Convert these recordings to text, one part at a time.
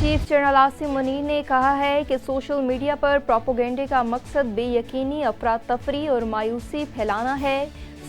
Chief general Asim Munir ने कहा है कि सोशल मीडिया पर प्रोपेगेंडे का मकसद बेयकीनी, अफरा तफरी और मायूसी फैलाना है।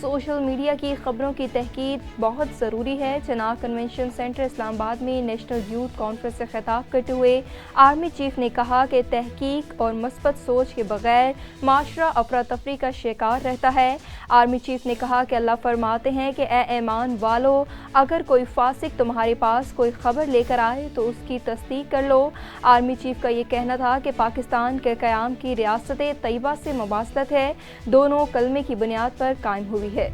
सोशल मीडिया की खबरों की तहकीक बहुत ज़रूरी है। चनाब कन्वेंशन सेंटर इस्लामाबाद में नेशनल यूथ कॉन्फ्रेंस से खिताब करते हुए आर्मी चीफ ने कहा कि तहकीक और मस्बत सोच के बगैर माशरा अफरा तफरी का शिकार रहता है। आर्मी चीफ ने कहा कि अल्लाह फरमाते हैं कि ए ईमान वालो, अगर कोई फासिक तुम्हारे पास कोई खबर लेकर आए तो उसकी तस्दीक कर लो। आर्मी चीफ का ये कहना था कि पाकिस्तान के क़याम की रियासत तैयबा से मुबासलत है, दोनों कलमे की बुनियाद पर कायम हुई है।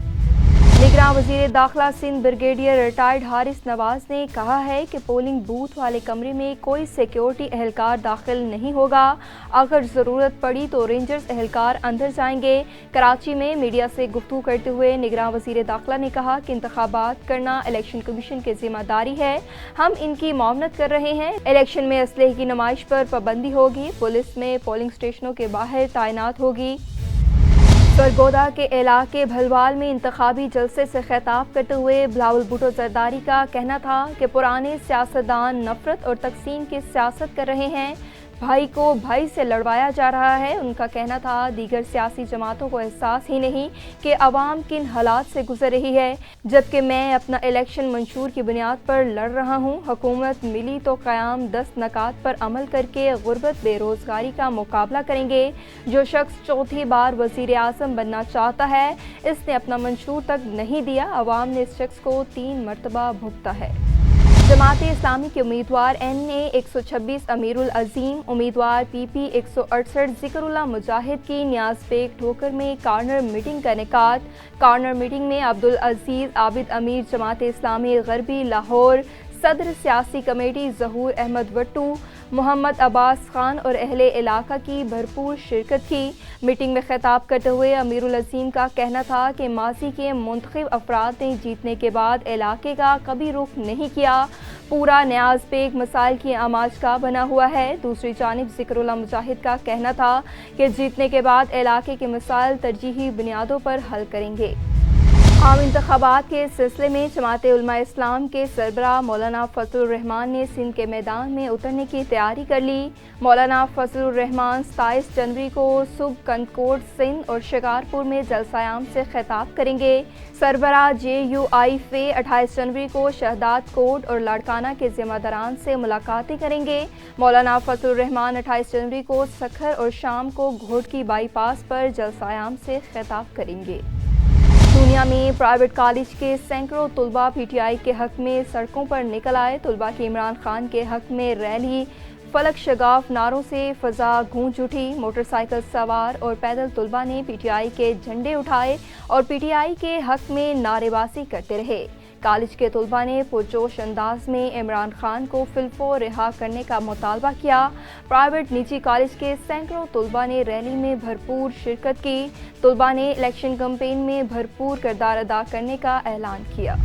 निगरान वज़ीर दाखिला सिंध ब्रिगेडियर रिटायर्ड हारिस नवाज ने कहा है कि पोलिंग बूथ वाले कमरे में कोई सिक्योरिटी एहलकार दाखिल नहीं होगा। अगर ज़रूरत पड़ी तो रेंजर्स एहलकार अंदर जाएंगे। कराची में मीडिया से गुफ्तगू करते हुए निगरान वज़ीर दाखिला ने कहा कि इंतखाबात करना इलेक्शन कमीशन की जिम्मेदारी है, हम इनकी मुआवनत कर रहे हैं। इलेक्शन में असलहे की नुमाइश पर पाबंदी होगी, पुलिस में पोलिंग स्टेशनों के बाहर तैनात होगी। सरगोदा के इलाके भलवाल में इंतखाबी जलसे से खिताब करते हुए बिलावल भुट्टो जरदारी का कहना था कि पुराने सियासतदान नफरत और तकसीम की सियासत कर रहे हैं, भाई को भाई से लड़वाया जा रहा है। उनका कहना था दीगर सियासी जमातों को एहसास ही नहीं कि अवाम किन हालात से गुजर रही है, जबकि मैं अपना इलेक्शन मंशूर की बुनियाद पर लड़ रहा हूँ। हुकूमत मिली तो क़याम 10 नकात पर अमल करके गुर्बत बेरोज़गारी का मुकाबला करेंगे। जो शख्स चौथी बार वज़ीर आज़म बनना चाहता है, इसने अपना मंशूर तक नहीं दिया, अवाम ने इस शख्स को 3 मरतबा भुगता है। जमात इस्लामी के उम्मीदवार NA 126 अमीरुल अजीम, उम्मीदवार PP 168 ज़िकरुल्लाह मुजाहिद की नियाज़ बेग ठोकर में कार्नर मीटिंग का इनेकाद। कार्नर मीटिंग में अब्दुल अजीज़ आबिद अमीर जमात इस्लामी गरबी लाहौर, सदर सियासी कमेटी ज़हूर अहमद वट्टू, मोहम्मद अब्बास खान और अहले इलाका की भरपूर शिरकत की। मीटिंग में खिताब करते हुए अमीरुल अजीम का कहना था कि माजी के मुंतखब अफराद ने जीतने के बाद इलाके का कभी रुख नहीं किया, पूरा नियाज़ बेग मसाइल की आमाज का बना हुआ है। दूसरी जानिब ज़िकरुल्लाह मुजाहिद का कहना था कि जीतने के बाद इलाके के मसाइल तरजीही बुनियादों पर हल करेंगे। आम इंतखाबात के सिलसिले में जमाते उलमा इस्लाम के सरबराह मौलाना फजलुर रहमान ने सिंध के मैदान में उतरने की तैयारी कर ली। मौलाना फजलुर रहमान 27 जनवरी को सुबह कंदकोट सिंध और शिकारपुर में जलसायाम से खिताब करेंगे। सरबराह JUI 28 जनवरी को शहदाद कोट और लाड़काना के जिम्मेदारान से मुलाकातें करेंगे। मौलाना फजलुर रहमान 28 जनवरी को सखर और शाम को घोटकी बाईपास पर जलसायाम से खिताब करेंगे। दुनिया में प्राइवेट कॉलेज के सैकड़ों तलबा PTI के हक में सड़कों पर निकल आए। तलबा की इमरान खान के हक में रैली, फलक शगाफ नारों से फ़ज़ा गूंज उठी। मोटरसाइकिल सवार और पैदल तलबा ने PTI के झंडे उठाए और PTI के हक में नारेबाजी करते रहे। कॉलेज के तलबा ने पुरजोश अंदाज में इमरान खान को फिलफो रिहा करने का मुतालबा किया। प्राइवेट निजी कॉलेज के सैकड़ों तलबा ने रैली में भरपूर शिरकत की। तलबा ने इलेक्शन कैंपेन में भरपूर किरदार अदा करने का ऐलान किया।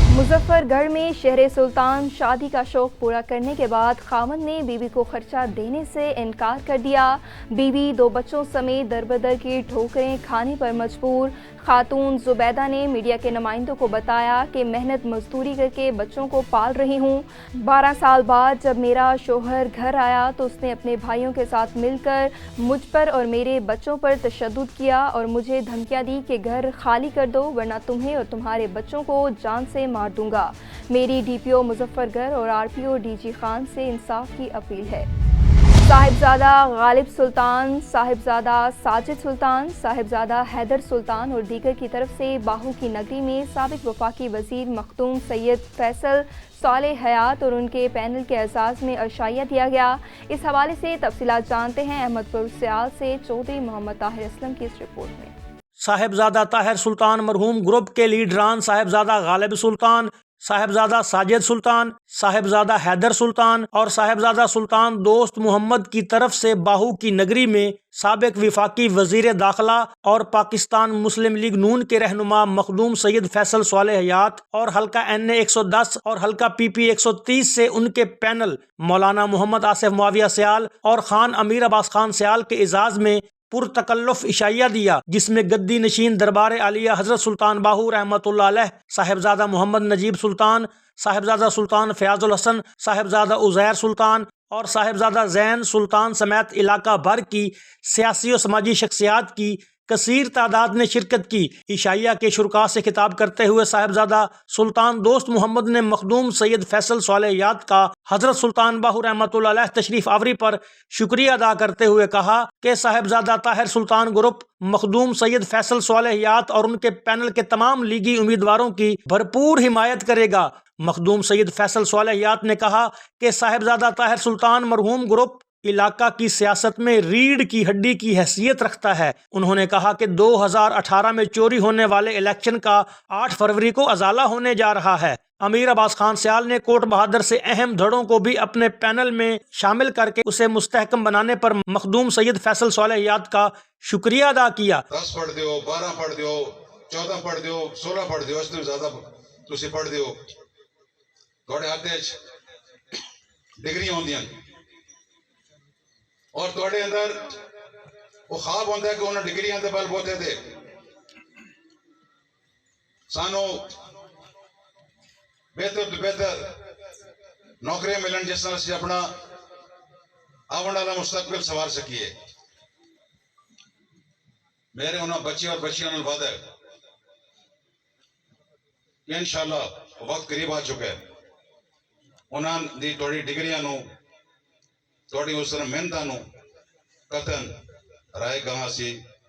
मुजफ्फरगढ़ में शहर सुल्तान शादी का शौक पूरा करने के बाद खामन ने बीवी को खर्चा देने से इनकार कर दिया। बीवी 2 बच्चों समेत दरबदर की ठोकरें खाने पर मजबूर। खातून जुबैदा ने मीडिया के नुमाइंदों को बताया कि मेहनत मजदूरी करके बच्चों को पाल रही हूँ। 12 साल बाद जब मेरा शोहर घर आया तो उसने अपने भाइयों के साथ मिलकर मुझ पर और मेरे बच्चों पर तशद्दुद किया और मुझे धमकियाँ दी कि घर खाली कर दो वरना तुम्हें और तुम्हारे बच्चों को जान से मार दूंगा। मेरी DPO मुजफ्फरगढ़ और RPO DG खान से इंसाफ की अपील है। साहिबजादा गालिब सुल्तान, साहिबजादा साजिद सुल्तान, साहिबजादा हैदर सुल्तान और दीगर की तरफ से बाहू की नगरी में साबिक वफाकी वजीर मखदूम सैयद फैसल सालेह हयात और उनके पैनल के एजाज़ में अर्शाइया दिया गया। इस हवाले से तफसीलात जानते हैं अहमदपुर सियाल से चौधरी मोहम्मद ताहिर असलम की इस रिपोर्ट में। साहिबजादा ताहिर सुल्तान मरहूम ग्रुप के लीडरान साहिबजादा गालिब सुल्तान, साहिबजादा साजिद सुल्तान, साहिबजादा हैदर सुल्तान और साहिबजादा सुल्तान दोस्त मोहम्मद की तरफ से बाहू की नगरी में साबिक विफाकी वजीर दाखिला और पाकिस्तान मुस्लिम लीग नून के रहनुमा मखदूम सैयद फैसल सालेह हयात और हल्का NA 110 और हल्का PP 130 से उनके पैनल मौलाना मोहम्मद आसिफ मुआविया सियाल और खान अमीर अब्बास खान सियाल के एजाज में पुरतकल्लुफ इशाइया दिया, जिसमें गद्दी नशीन दरबार आलिया हजरत सुल्तान बाहू रहमतुल्लाह अलैह, साहिबजादा मोहम्मद नजीब सुल्तान, साहिबजादा सुल्तान फयाजुल हसन, साहिबजादा उज़ैर सुल्तान और साहिबजादा ज़ैन सुल्तान समेत इलाका भर की सियासी और समाजी शख्सियात की कसीर तादाद ने शिरकत की। इशाइया के शुरका से खिताब करते हुए साहिबजादा सुल्तान दोस्त मोहम्मद ने मखदूम सैयद फैसल सालेहियात का हजरत सुल्तान बाहू रहमतुल्लाह अलैह तशरीफ आवरी पर शुक्रिया अदा करते हुए कहा कि साहिबजादा ताहिर सुल्तान ग्रुप मखदूम सैयद फैसल सालेहियात और उनके पैनल के तमाम लीगी उम्मीदवारों की भरपूर हिमायत करेगा। मखदूम सैयद फैसल सालेहियात ने कहा कि साहिबजादा ताहिर सुल्तान मरहूम ग्रुप इलाका की सियासत में रीढ़ की हड्डी की हैसियत रखता है। उन्होंने कहा कि 2018 में चोरी होने वाले इलेक्शन का 8 फरवरी को अजाला होने जा रहा है। अमीर अब्बास खान सयाल ने कोट बहादुर से अहम धड़ों को भी अपने पैनल में शामिल करके उसे मुस्तहकम बनाने पर मखदूम सैयद फैसल सालेहियात का शुक्रिया अदा किया। 10 पढ़ दियो, 12 पढ़ दियो, 14 पढ़ दियो, 16 पढ़ दियो, इससे ज्यादा तुसी पढ़ दियो। थोड़े हाथे डिग्री होंदियां और थोड़े अंदर वो ख्वाब होता है कि उन्हें डिग्रियां दे बल बोते थे सानू बेहतर तो बेहतर नौकरियां मिलन जिस तरह से अपना आने वाला मुस्तकबिल संवार सकिए। मेरे उन्हें बच्चे और बच्चियों ने वादा है कि इंशाअल्लाह वक्त करीब आ चुका है, उन्होंने दी थोड़ी डिग्रियां नू थोड़ी उस तरह मेहनत नू कतन राय कहाँ से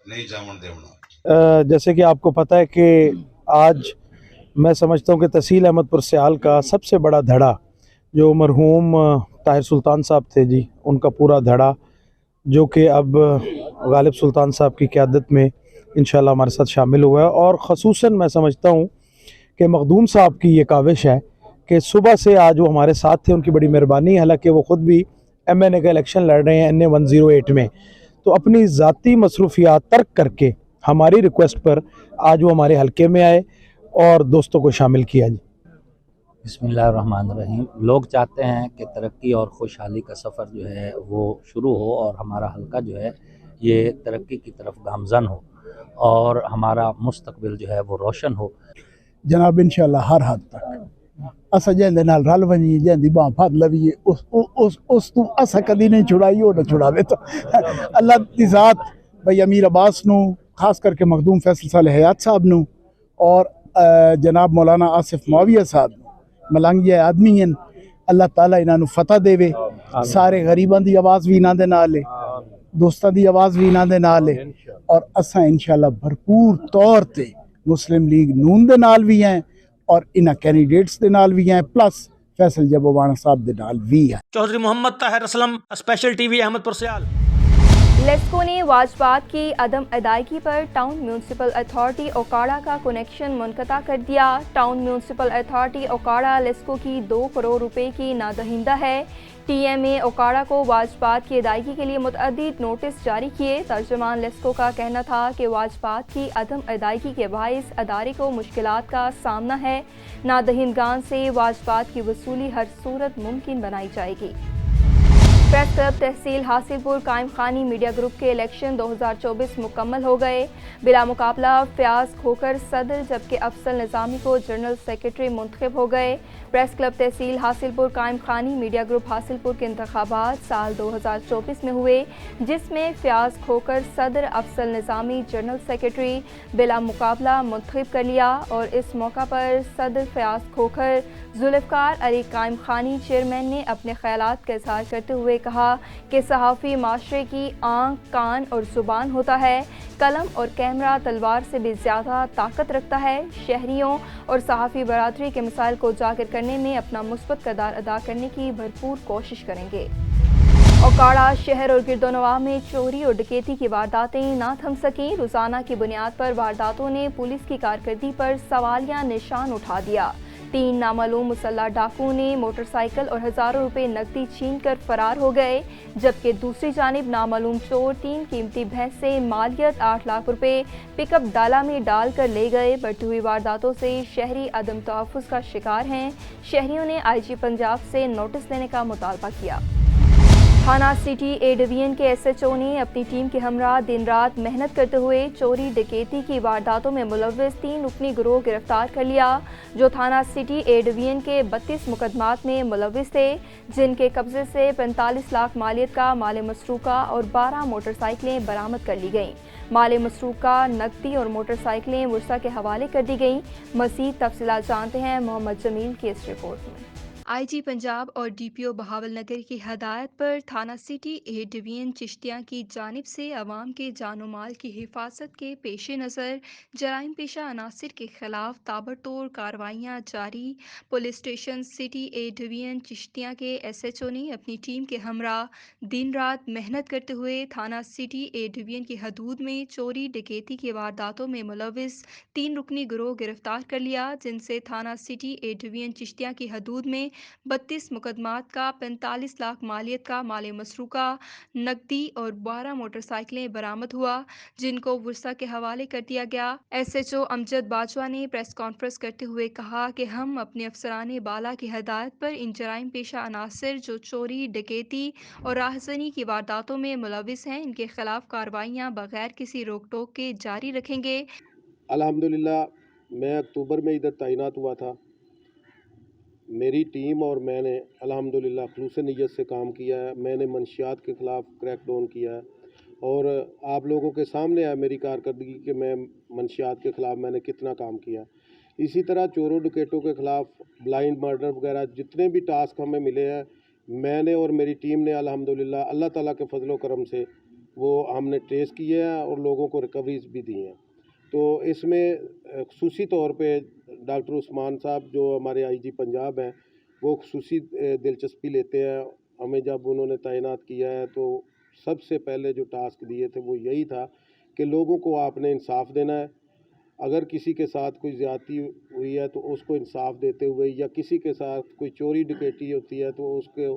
नहीं जामन देवना। जैसे कि आपको पता है कि आज मैं समझता हूँ कि तहसील अहमदपुर सयाल का सबसे बड़ा धड़ा जो मरहूम ताहिर सुल्तान साहब थे जी, उनका पूरा धड़ा जो कि अब गालिब सुल्तान साहब की क़यादत में इंशाल्लाह हमारे साथ शामिल हुआ है। और ख़ुसूसन मैं समझता हूँ कि मखदूम साहब की ये काविश है कि सुबह से आज वो हमारे साथ थे, उनकी बड़ी मेहरबानी। हालांकि वो ख़ुद भी MNA का इलेक्शन लड़ रहे हैं NA 108 में, तो अपनी ज़ाती मसरूफियात तर्क करके हमारी रिक्वेस्ट पर आज वो हमारे हलके में आए और दोस्तों को शामिल किया जी। बिस्मिल्लाहिर्रहमानिर्रहीम। लोग चाहते हैं कि तरक्की और खुशहाली का सफ़र जो है वो शुरू हो और हमारा हलका जो है ये तरक्की की तरफ गामज़न हो और हमारा मुस्तकबिल जो है वो रोशन हो। जनाब इंशाअल्लाह हर हद तक असा जैंदे नाल रल वञी जैंदी बांह फड़ लवीए उस तू असा कदी नहीं छुड़ाई वो न छुड़ावे। तो अल्लाह दी ज़ात भाई अमीर अब्बास नू खास करके मखदूम फैसल सालेहियात साहब नू और जनाब मौलाना आसिफ मुआविया साहब मलंगिया आदमी हैं, अल्लाह ताला इन्हां नू फतह देवे। सारे गरीबां दी आवाज़ भी इन्हां दे नाल है, दोस्तां दी आवाज़ भी इन्हां दे नाल है और असां इंशाअल्लाह भरपूर तौर ते मुस्लिम लीग नून दे नाल भी हैं और इन्हां कैंडिडेट्स दे नाल भी हैं, प्लस फैसल जबोवाना साहब दे नाल भी हैं। Chaudhry Mohammad Tahir Aslam, special TV Ahmedpur Sial. लेस्को ने वाजबात की अदम अदायगी पर टाउन म्यूनसिपल अथॉरिटी ओकाड़ा का कनेक्शन मुनक़ता कर दिया। Town municipal authority Okara LESCO की 2 करोड़ रुपए की नादहिंदा है। TMA ओकाड़ा को वाजबात की अदायगी के लिए मुतअद्दिद नोटिस जारी किए। तर्जुमान लेस्को का कहना था कि वाजबात की अदम अदायगी के बाइस अदारे को मुश्किलात का सामना है। नादहिंदगान से वाजबात की वसूली हर सूरत मुमकिन बनाई जाएगी। प्रेस क्लब तहसील हासिलपुर कायम खानी मीडिया ग्रुप के इलेक्शन 2024 मुकम्मल हो गए। बिला मुकाबला फयाज खोकर सदर जबकि अफसल निज़ामी को जनरल सेक्रेटरी मुंतखब हो गए। प्रेस क्लब तहसील हासिलपुर कायम खानी मीडिया ग्रुप हासिलपुर के इंतखाबात साल 2024 में हुए, जिसमें फयाज खोकर सदर, अफसल निज़ामी जनरल सेक्रेटरी बिला मुकाबला मुंतखब कर लिया और इस मौका पर सदर फयाज खोकर जुल्फ़कार अली कायम खानी चेयरमैन ने अपने ख्यालात का इजहार करते हुए कहा कि सहाफ़ी माशरे की आँख, कान और ज़ुबान होता है। कलम और कैमरा तलवार से भी ज़्यादा ताकत रखता है। शहरियों और सहाफ़ी बरादरी के मसाइल को उजागर करने में अपना मुस्बत किरदार अदा करने की भरपूर कोशिश करेंगे। ओकाड़ा शहर और गिरदोनवा में चोरी और डकैती की वारदातें ना थम सकीं। रोज़ाना की बुनियाद पर वारदातों ने पुलिस की कारकर्दगी पर सवालिया निशान उठा दिया। 3 नामालूम मुसल्लह डाकुओं ने मोटरसाइकिल और हज़ारों रुपए नकदी छीन कर फरार हो गए, जबकि दूसरी जानिब नामालूम चोर 3 कीमती भैंसे मालियत 8 लाख रुपए पिकअप डाला में डाल कर ले गए। बढ़ती हुई वारदातों से शहरी अदम तहफ़्फ़ुज़ का शिकार हैं। शहरियों ने IG पंजाब से नोटिस लेने का मुतालबा किया। थाना सिटी ए डिवीजन के SHO ने अपनी टीम के हमरा दिन रात मेहनत करते हुए चोरी डकैती की वारदातों में मुलव्विस 3 रुकनी गिरोह गिरफ्तार कर लिया, जो थाना सिटी ए डिवीजन के 32 मुकदमात में मुलव्विस थे, जिनके कब्जे से 45 लाख मालियत का माल मसरूका और 12 मोटरसाइकिलें बरामद कर ली गईं। माल मसरूका, नकदी और मोटरसाइकिलें वर्सा के हवाले कर दी गईं। मज़ीद तफसीलात जानते हैं मोहम्मद जमील की इस रिपोर्ट में। IG पंजाब और DPO बहावलनगर की हदायत पर थाना सिटी ए डिवीजन चिश्तिया की जानिब से अवाम के जानो माल की हिफाजत के पेश नज़र जराइम पेशा अनासिर के खिलाफ ताबड़तोड़ कार्रवाइयाँ जारी। Police station city A division Chishtiya के SHO ने अपनी टीम के हमरा दिन रात मेहनत करते हुए थाना सिटी ए डिवीजन की हदूद में चोरी डकैती की वारदातों में मुलव्विस 3 रुकनी गिरोह गिरफ्तार कर लिया, जिनसे थाना सिटी ए डिवीजन चिश्तिया की हदूद में 32 मुकदमात का 45 लाख मालियत का माल मसरूका, नकदी और 12 मोटरसाइकिलें बरामद हुआ, जिनको वर्सा के हवाले कर दिया गया। SHO अमजद बाजवा ने प्रेस कॉन्फ्रेंस करते हुए कहा कि हम अपने अफसरान बाला की हदायत पर इन जराइम पेशा अनासिर जो चोरी डकैती और राहज़नी की वारदातों में मुलव्विस हैं, इनके खिलाफ कार्रवाइयाँ बगैर किसी रोक टोक के जारी रखेंगे। अल्हम्दुलिल्लाह मैं अक्टूबर में इधर तैनात हुआ था। मेरी टीम और मैंने अल्हम्दुलिल्लाह खलूस नियत से काम किया है। मैंने मंशियात के ख़िलाफ़ क्रैक डाउन किया है और आप लोगों के सामने है मेरी कारकर्दगी कि मैं मंशियात के ख़िलाफ़ मैंने कितना काम किया। इसी तरह चोरों डकैतों के ख़िलाफ़ ब्लाइंड मर्डर वगैरह जितने भी टास्क हमें मिले हैं, मैंने और मेरी टीम ने अल्हम्दुलिल्लाह अल्लाह ताला के फजल व करम से वो हमने ट्रेस किए हैं और लोगों को रिकवरीज भी दी हैं। तो इसमें ख़ुसूसी तौर पे डॉक्टर उस्मान साहब जो हमारे IG पंजाब हैं, वो ख़ुसूसी दिलचस्पी लेते हैं। हमें जब उन्होंने तैनात किया है तो सबसे पहले जो टास्क दिए थे वो यही था कि लोगों को आपने इंसाफ देना है। अगर किसी के साथ कोई ज़्यादती हुई है तो उसको इंसाफ देते हुए, या किसी के साथ कोई चोरी डकैती होती है तो उसके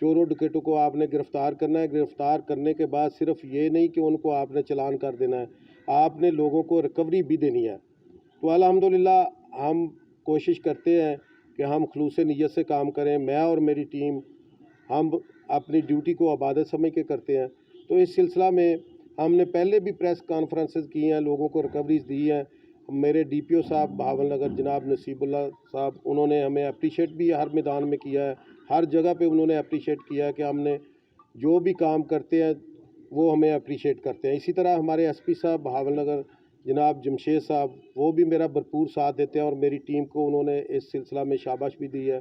चोरों डकैतों को आपने गिरफ़्तार करना है। गिरफ़्तार करने के बाद सिर्फ ये नहीं कि उनको आपने चालान कर देना है, आपने लोगों को रिकवरी भी देनी है। तो अल्हम्दुलिल्लाह हम कोशिश करते हैं कि हम खलूस नियत से काम करें। मैं और मेरी टीम हम अपनी ड्यूटी को इबादत समझ के करते हैं। तो इस सिलसिला में हमने पहले भी प्रेस कॉन्फ्रेंसेस की हैं, लोगों को रिकवरीज दी हैं। मेरे DPO साहब बहावलनगर जनाब नसीबुल्लाह साहब, उन्होंने हमें अप्रीशिएट भी हर मैदान में किया है, हर जगह पे उन्होंने अप्रीशिएट किया है कि हमने जो भी काम करते हैं वो हमें अप्रीशिएट करते हैं। इसी तरह हमारे SP साहब बहावलनगर जनाब जमशेद साहब, वो भी मेरा भरपूर साथ देते हैं और मेरी टीम को उन्होंने इस सिलसिला में शाबाश भी दी है।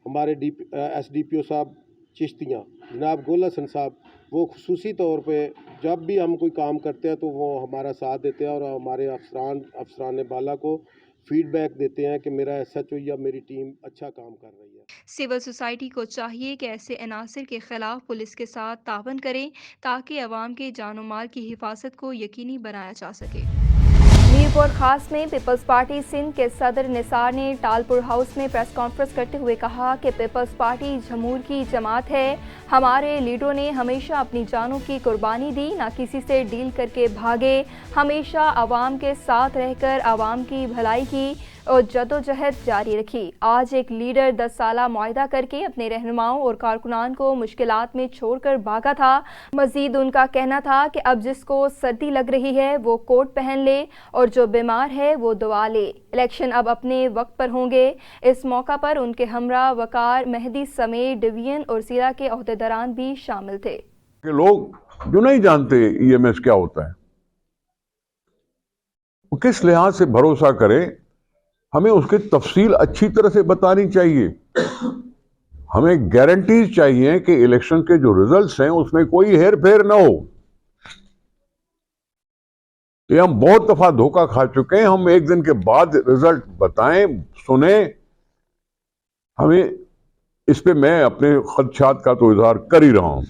हमारे SDPO साहब चिश्तियाँ जनाब गुल हसन साहब, वो खुसूसी तौर पे जब भी हम कोई काम करते हैं तो वो हमारा साथ देते हैं और हमारे अफसरान बाला को फीडबैक देते हैं कि मेरा SHO या मेरी टीम अच्छा काम कर रही है। सिविल सोसाइटी को चाहिए कि ऐसे अनासिर के खिलाफ पुलिस के साथ तावन करें ताकि अवाम के जानो माल की हिफाजत को यकीनी बनाया जा सके। मीरपुर खास में पीपल्स पार्टी सिंध के सदर निसार ने टालपुर हाउस में प्रेस कॉन्फ्रेंस करते हुए कहा कि पीपल्स पार्टी जमहूर की जमात है। हमारे लीडरों ने हमेशा अपनी जानों की कुर्बानी दी, ना किसी से डील करके भागे। हमेशा आवाम के साथ रहकर आवाम की भलाई की और जदोजहद जारी रखी। आज एक लीडर 10 साला मुआहदा करके अपने रहनुमाओं और कारकुनान को मुश्किलात में छोड़कर भागा था। मजीद उनका कहना था कि अब जिसको सर्दी लग रही है वो कोट पहन ले और जो बीमार है वो दवा ले। इलेक्शन अब अपने वक्त पर होंगे। इस मौका पर उनके हमरा वकार मेहदी समेत डिवीजन और जिला के ओहदेदारान भी शामिल थे। लोग जो नहीं जानते EMS क्या होता है, वो किस लिहाज से भरोसा करे, हमें उसकी तफसील अच्छी तरह से बतानी चाहिए। हमें गारंटीज चाहिए कि इलेक्शन के जो रिजल्ट्स हैं उसमें कोई हेर फेर ना हो। ये हम बहुत दफा धोखा खा चुके हैं। हम एक दिन के बाद रिजल्ट बताएं, सुने। हमें इस पे मैं अपने खदशात का तो इजहार कर ही रहा हूं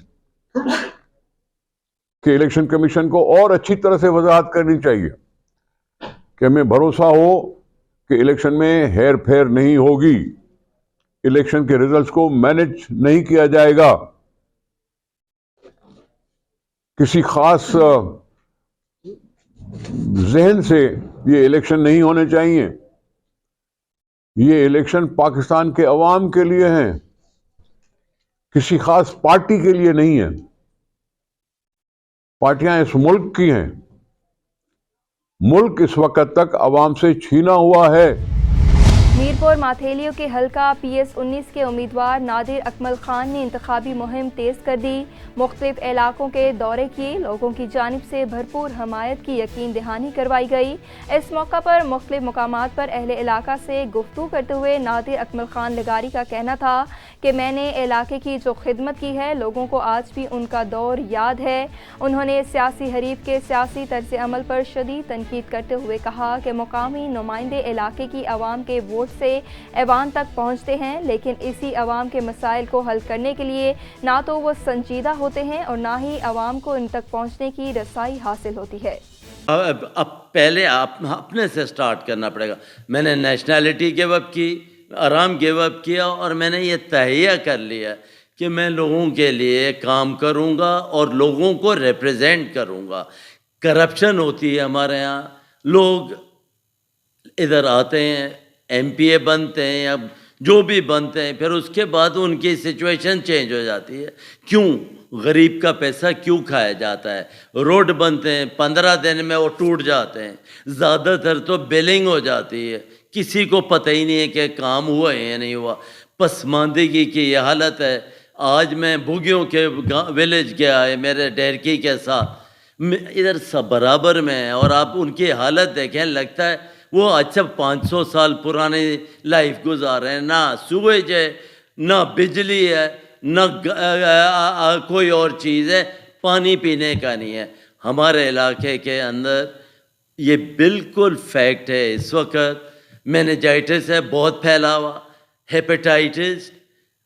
कि इलेक्शन कमीशन को और अच्छी तरह से वजाहत करनी चाहिए कि हमें भरोसा हो कि इलेक्शन में हेर फेर नहीं होगी, इलेक्शन के रिजल्ट्स को मैनेज नहीं किया जाएगा। किसी खास जहन से ये इलेक्शन नहीं होने चाहिए। ये इलेक्शन पाकिस्तान के अवाम के लिए हैं। کسی خاص پارٹی کے لیے نہیں ہے. پارٹیاں اس ملک کی ہیں. ملک اس وقت تک عوام سے چھینا ہوا ہے. میرپور ماتھیلیو کے حلقہ PS-19 کے امیدوار نادر اکمل خان نے انتخابی مہم تیز کر دی. مختلف علاقوں کے دورے کیے. لوگوں کی جانب سے بھرپور حمایت کی یقین دہانی کروائی گئی. اس موقع پر مختلف مقامات پر اہل علاقہ سے گفتگو کرتے ہوئے نادر اکمل خان لگاری کا کہنا تھا کہ میں نے علاقے کی جو خدمت کی ہے لوگوں کو آج بھی ان کا دور یاد ہے. انہوں نے سیاسی حریف کے سیاسی طرز عمل پر شدید تنقید کرتے ہوئے کہا کہ مقامی نمائندے علاقے کی عوام کے ووٹ سے ایوان تک پہنچتے ہیں، لیکن اسی عوام کے مسائل کو حل کرنے کے لیے نہ تو وہ سنجیدہ ہوتے ہیں اور نہ ہی عوام کو ان تک پہنچنے کی رسائی حاصل ہوتی ہے. اب پہلے اپنے سے سٹارٹ کرنا پڑے گا. میں نے نیشنلٹی گیو اپ کی، آرام گیو اپ کیا، اور میں نے یہ تہیہ کر لیا کہ میں لوگوں کے لیے کام کروں گا اور لوگوں کو ریپریزینٹ کروں گا. کرپشن ہوتی ہے ہمارے ہاں. لوگ ادھر آتے ہیں، MP بنتے ہیں یا جو بھی بنتے ہیں، پھر اس کے بعد ان کی سچویشن چینج ہو جاتی ہے. کیوں؟ غریب کا پیسہ کیوں کھایا جاتا ہے؟ روڈ بنتے ہیں 15 دن میں وہ ٹوٹ جاتے ہیں. زیادہ تر تو بلنگ ہو جاتی ہے، کسی کو پتہ ہی نہیں ہے کہ کام ہوا ہے یا نہیں ہوا. پسماندگی کی یہ حالت ہے. آج میں بھوگیوں کے ولیج گیا ہے میرے ڈیرکی کے ساتھ، ادھر سب برابر میں ہیں، اور آپ ان کی حالت دیکھیں، لگتا ہے وہ اچھا 500 سال پرانے لائف گزار رہے ہیں. نہ سویج ہے، نہ بجلی ہے، نہ کوئی اور چیز ہے، پانی پینے کا نہیں ہے. ہمارے علاقے کے اندر یہ بالکل فیکٹ ہے. اس وقت مینیجائٹس ہے بہت پھیلا ہوا، ہیپیٹائٹس،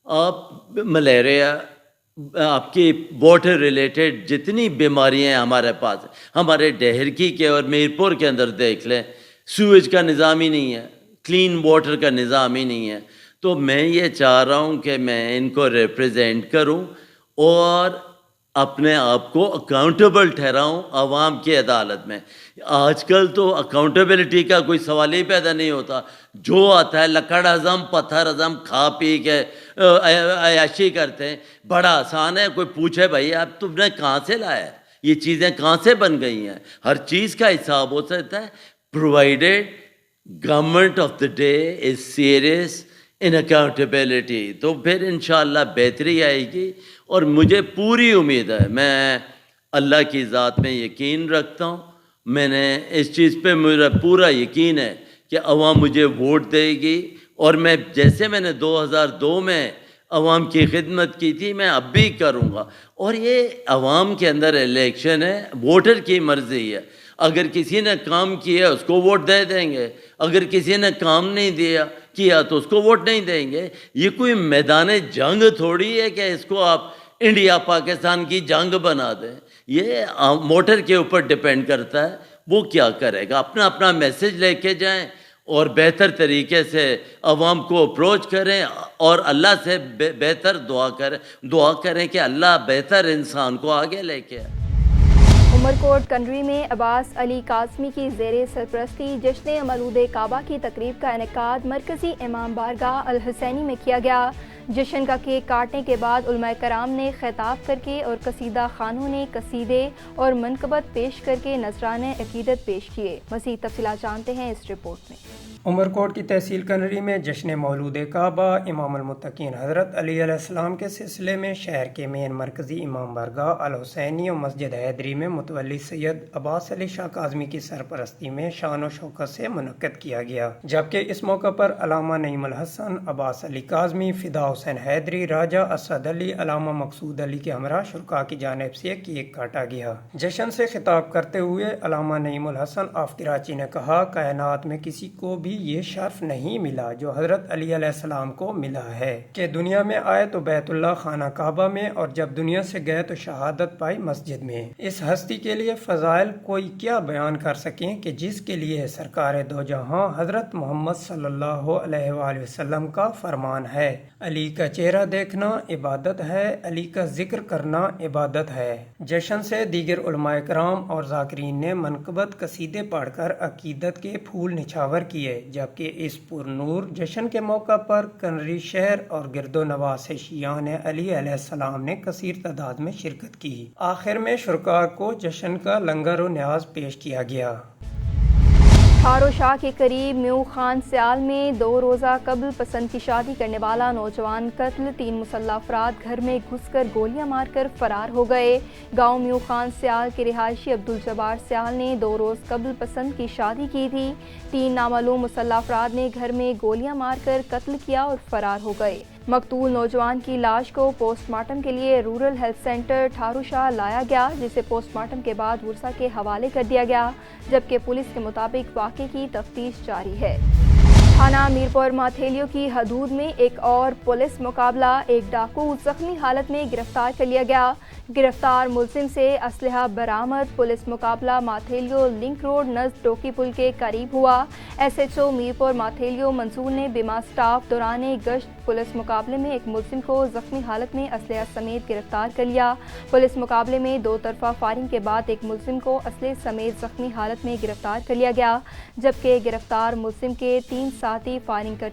آپ ملیریا، آپ کی واٹر ریلیٹڈ جتنی بیماریاں ہیں ہمارے پاس. ہمارے ڈہرکی کے اور میرپور کے اندر دیکھ لیں، سویج کا نظام ہی نہیں ہے، کلین واٹر کا نظام ہی نہیں ہے. تو میں یہ چاہ رہا ہوں کہ میں ان کو ریپریزینٹ کروں اور اپنے آپ کو اکاؤنٹیبل ٹھہراؤں عوام کی عدالت میں. آج کل تو اکاؤنٹیبلٹی کا کوئی سوال ہی پیدا نہیں ہوتا. جو آتا ہے لکڑ ہضم پتھر ہضم کھا پی کے عیاشی کرتے ہیں. بڑا آسان ہے، کوئی پوچھے بھائی آپ تم نے کہاں سے لایا ہے، یہ چیزیں کہاں سے بن گئی ہیں. ہر چیز کا حساب ہو سکتا ہے، provided government of the day is serious in accountability. تو پھر انشاءاللہ بہتری آئے گی. اور مجھے پوری امید ہے، میں اللہ کی ذات میں یقین رکھتا ہوں. میں نے اس چیز پہ میرا پورا یقین ہے کہ عوام مجھے ووٹ دے گی، اور میں جیسے میں نے 2002 میں عوام کی خدمت کی تھی میں اب بھی کروں گا. اور یہ عوام کے اندر الیکشن ہے، ووٹر کی مرضی ہے. اگر کسی نے کام کیا اس کو ووٹ دے دیں گے، اگر کسی نے کام نہیں کیا تو اس کو ووٹ نہیں دیں گے. یہ کوئی میدان جنگ تھوڑی ہے کہ اس کو آپ انڈیا پاکستان کی جنگ بنا دیں. یہ ووٹر کے اوپر ڈپینڈ کرتا ہے وہ کیا کرے گا. اپنا اپنا میسج لے کے جائیں اور بہتر طریقے سے عوام کو اپروچ کریں، اور اللہ سے بہتر دعا کریں کہ اللہ بہتر انسان کو آگے لے کے آئے. عمرکوٹ کنڈری میں عباس علی کاظمی کی زیر سرپرستی جشن مولود کعبہ کی تقریب کا انعقاد مرکزی امام بارگاہ الحسینی میں کیا گیا. جشن کا کیک کاٹنے کے بعد علماء کرام نے خطاب کر کے اور قصیدہ خوانوں نے قصیدے اور منقبت پیش کر کے نذرانہ عقیدت پیش کیے. مزید تفصیلات جانتے ہیں اس رپورٹ میں. عمرکوٹ کی تحصیل کنڈری میں جشن مولود کعبہ امام المتقین حضرت علی علیہ السلام کے سلسلے میں شہر کے مین مرکزی امام بارگاہ الحسینی و مسجد حیدری میں متولی سید عباس علی شاہ کاظمی کی سرپرستی میں شان و شوکت سے منعقد کیا گیا. جبکہ اس موقع پر علامہ نعیم الحسن، عباس علی کاظمی، فدا حسین حیدری، راجہ اسد علی، علامہ مقصود علی کے ہمراہ شرکاء کی جانب سے کیک کاٹا گیا. جشن سے خطاب کرتے ہوئے علامہ نعیم الحسن آف کراچی نے کہا، کائنات میں کسی کو بھی یہ شرف نہیں ملا جو حضرت علی علیہ السلام کو ملا ہے کہ دنیا میں آئے تو بیت اللہ خانہ کعبہ میں، اور جب دنیا سے گئے تو شہادت پائی مسجد میں. اس ہستی کے لیے فضائل کوئی کیا بیان کر سکیں کہ جس کے لیے سرکار دو جہاں حضرت محمد صلی اللہ علیہ وآلہ وسلم کا فرمان ہے، علی کا چہرہ دیکھنا عبادت ہے، علی کا ذکر کرنا عبادت ہے. جشن سے دیگر علماء کرام اور ذاکرین نے منقبت قصیدے پڑھ کر عقیدت کے پھول نچھاور کیے. جبکہ اس پرنور جشن کے موقع پر کنری شہر اور گرد و نواح سے شیعان علی علیہ السلام نے کثیر تعداد میں شرکت کی۔ آخر میں شرکاء کو جشن کا لنگر و نیاز پیش کیا گیا۔ ٹھارو شاہ کے قریب میو خان سیال میں 2 روزہ قبل پسند کی شادی کرنے والا نوجوان قتل، 3 مسلح افراد گھر میں گھس کر گولیاں مار کر فرار ہو گئے۔ گاؤں میو خان سیال کے رہائشی عبدالجبار سیال نے 2 روز قبل پسند کی شادی کی تھی۔ 3 نامعلوم مسلح افراد نے گھر میں گولیاں مار کر قتل کیا اور فرار ہو گئے۔ مقتول نوجوان کی لاش کو پوسٹ مارٹم کے لیے رورل ہیلتھ سینٹر ٹھارو شاہ لایا گیا، جسے پوسٹ مارٹم کے بعد ورثا کے حوالے کر دیا گیا، جبکہ پولیس کے مطابق واقعے کی تفتیش جاری ہے۔ تھانہ میرپور ماتھیلیو کی حدود میں ایک اور پولیس مقابلہ، ایک ڈاکو زخمی حالت میں گرفتار کر لیا گیا۔ گرفتار ملزم سے اسلحہ برآمد۔ پولیس مقابلہ ماتھیلیو لنک روڈ نزد ٹوکی پل کے قریب ہوا۔ ایس ایچ او میرپور ماتھیلیو منصور نے بیما سٹاف دوران گشت پولیس مقابلے میں ایک ملزم کو زخمی حالت میں اسلحہ سمیت گرفتار کر لیا۔ پولیس مقابلے میں 2 طرفہ فائرنگ کے بعد ایک ملزم کو اسلحے سمیت زخمی حالت میں گرفتار کر لیا گیا، جبکہ گرفتار ملزم کے 3 ساتھی فائرنگ کرتے